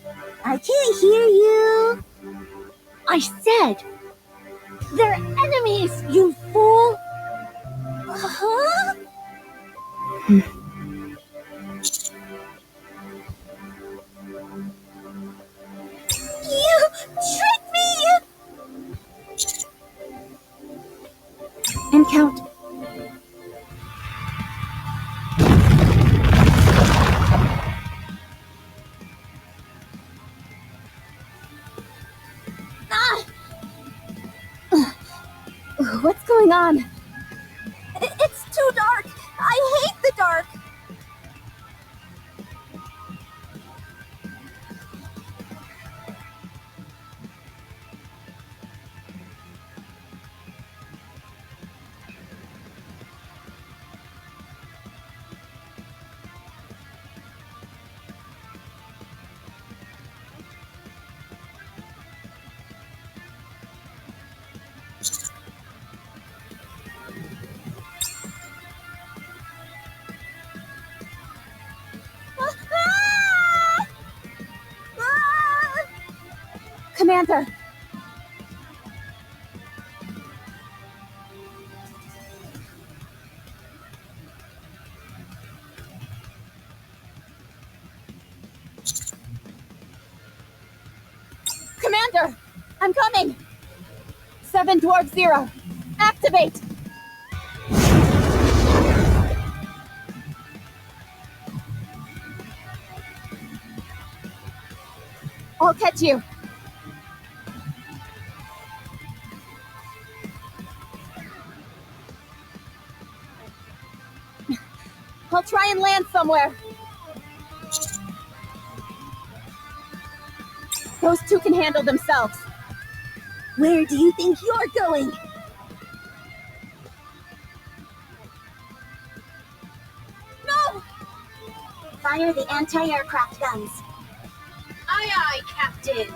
B: I can't hear you. I said, they're enemies, you fool! Huh? You tricked me!
C: And count. What's going on?
B: It's too dark. I hate the dark.
C: Commander! Commander! I'm coming! 7 Dwarf 0. Activate!
A: catch you. I'll try and land somewhere. Those two can handle themselves.
B: Where do you think you're going?
A: No!
D: Fire the anti-aircraft guns.
F: Aye, aye, Captain.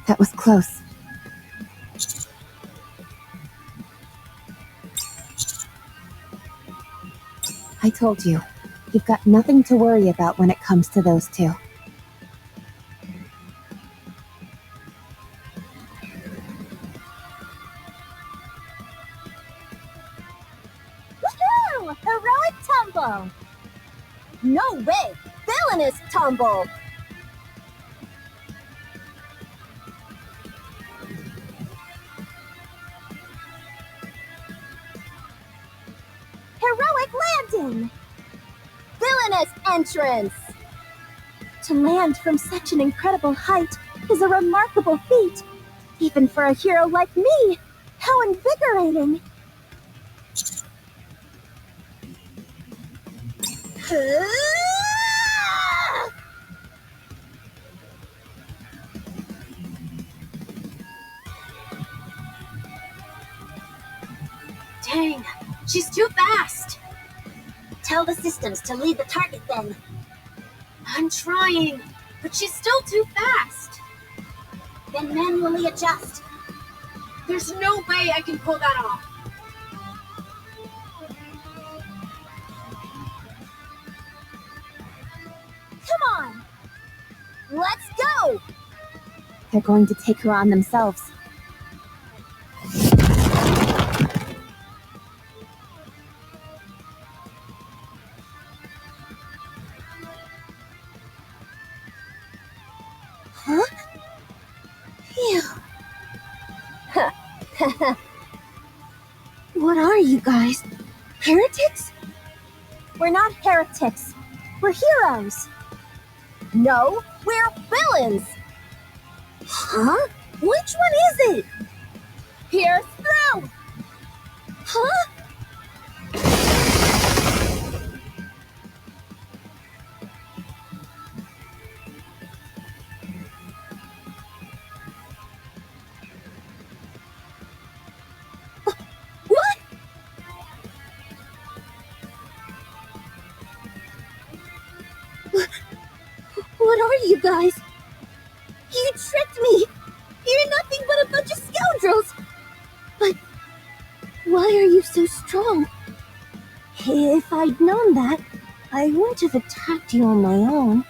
C: That was close. I told you, you've got nothing to worry about when it comes to those two.
B: Woohoo! Heroic tumble! No way! Villainous tumble! Heroic landing! Villainous entrance! To land from such an incredible height is a remarkable feat, even for a hero like me. How invigorating!
F: Dang, she's too fast.
D: Tell the systems to lead the target then.
F: I'm trying, but she's still too fast.
D: Then manually adjust.
F: There's no way I can pull that off.
B: Come on! Let's go!
C: They're going to take her on themselves.
B: Huh? Phew. What are you guys? Heretics? We're not heretics. We're heroes. No, we're villains. Huh? Which one is it? Pierce through. Huh? What? What are you guys? You tricked me! You're nothing but a bunch of scoundrels! But why are you so strong? If I'd known that, I wouldn't have attacked you on my own.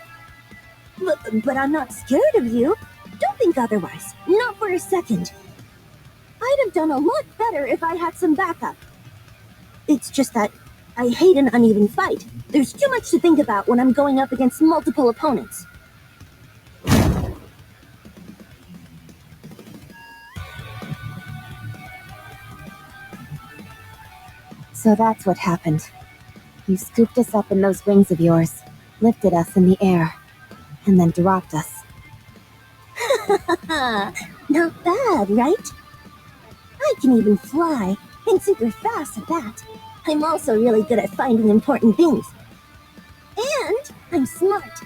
B: But I'm not scared of you. Don't think otherwise. Not for a second. I'd have done a lot better if I had some backup. It's just that I hate an uneven fight. There's too much to think about when I'm going up against multiple opponents.
C: So that's what happened. You scooped us up in those wings of yours, lifted us in the air, and then dropped us.
B: Not bad, right? I can even fly, and super fast at that. I'm also really good at finding important things. And I'm smart.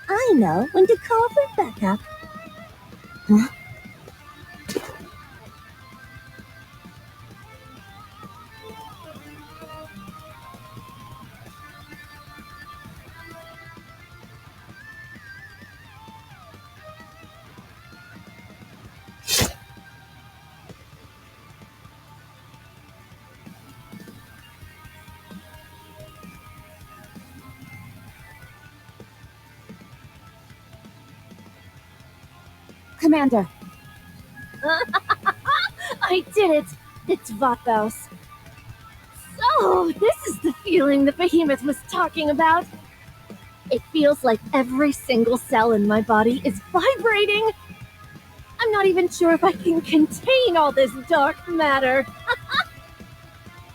B: I know when to call for backup.
C: Huh? Commander,
E: I did it! It's Vatos. So, this is the feeling the behemoth was talking about.
B: It feels like every single cell in my body is vibrating. I'm not even sure if I can contain all this dark matter.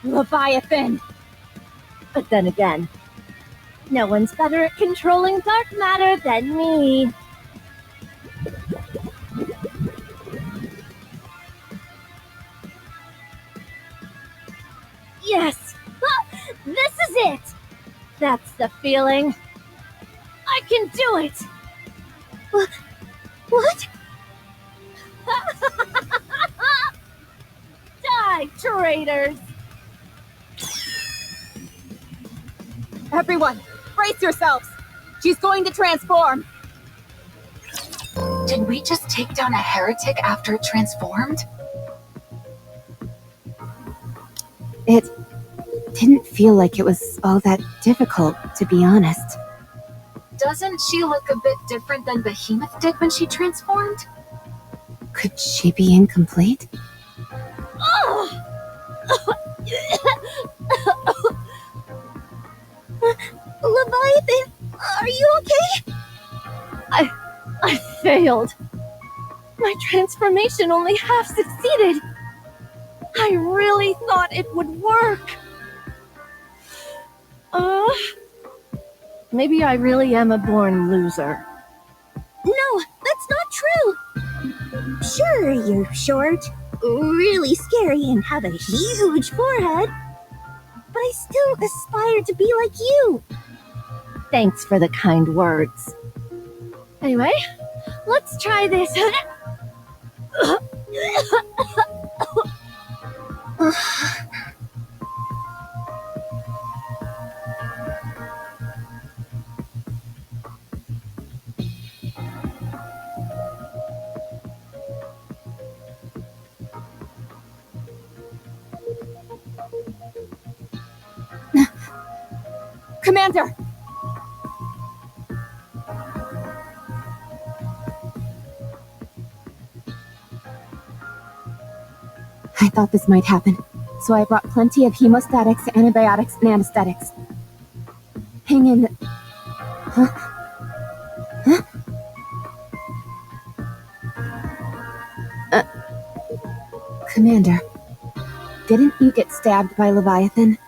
A: Leviathan!
B: But then again, no one's better at controlling dark matter than me. Yes! This is it! That's the feeling. I can do it! What? Die, traitors!
A: Everyone, brace yourselves! She's going to transform!
G: Did we just take down a heretic after it transformed?
C: It didn't feel like it was all that difficult, to be honest.
G: Doesn't she look a bit different than Behemoth did when she transformed?
C: Could she be incomplete?
B: Leviathan, are you okay? I failed. My transformation only half succeeded. I really thought it would work. Maybe I really am a born loser. No, that's not true. Sure, you're short, really scary, and have a huge forehead. But I still aspire to be like you. Thanks for the kind words. Anyway, let's try this.
A: Commander!
C: I thought this might happen, so I brought plenty of hemostatics, antibiotics, and anesthetics. Hang in. Huh? Huh? Commander, didn't you get stabbed by Leviathan?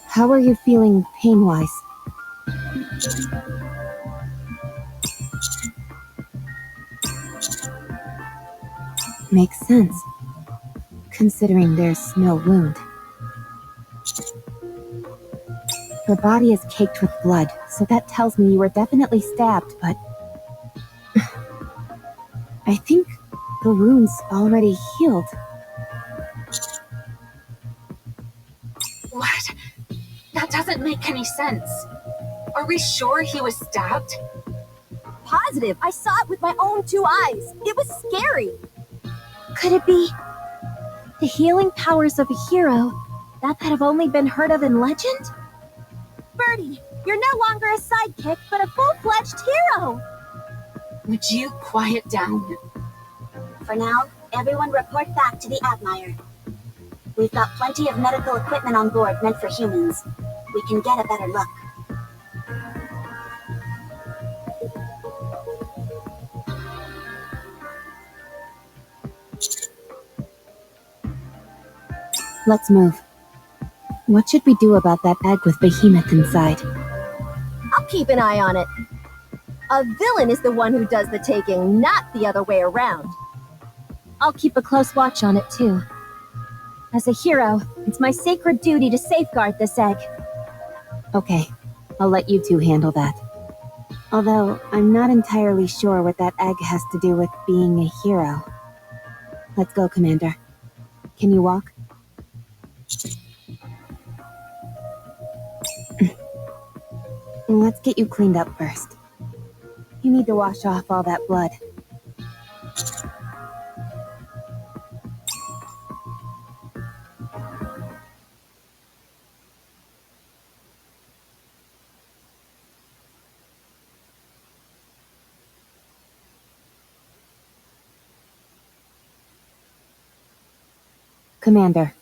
C: How are you feeling pain-wise? Makes sense, considering there's no wound. Your body is caked with blood, so that tells me you were definitely stabbed, but... I think the wound's already healed.
G: What? That doesn't make any sense. Are we sure he was stabbed?
B: Positive, I saw it with my own 2 eyes. It was scary. Could it be the healing powers of a hero that have only been heard of in legend? Birdie, you're no longer a sidekick, but a full-fledged hero.
G: Would you quiet down?
D: For now, everyone report back to the Admire. We've got plenty of medical equipment on board meant for humans. We can get a better look.
C: Let's move. What should we do about that egg with Behemoth inside?
B: I'll keep an eye on it. A villain is the one who does the taking, not the other way around. I'll keep a close watch on it, too. As a hero, it's my sacred duty to safeguard this egg.
C: Okay, I'll let you two handle that. Although, I'm not entirely sure what that egg has to do with being a hero. Let's go, Commander. Can you walk? Let's get you cleaned up first. You need to wash off all that blood. Commander.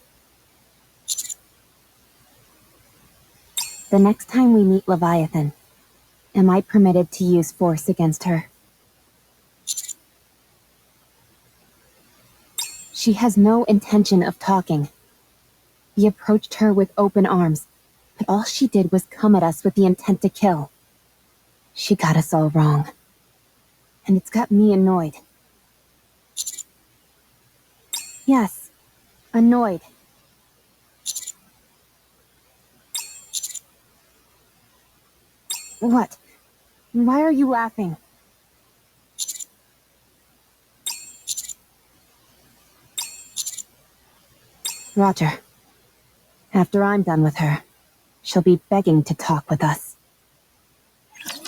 C: The next time we meet Leviathan, am I permitted to use force against her? She has no intention of talking. We approached her with open arms, but all she did was come at us with the intent to kill. She got us all wrong. And it's got me annoyed. Yes, annoyed. What? Why are you laughing? Roger. After I'm done with her, she'll be begging to talk with us.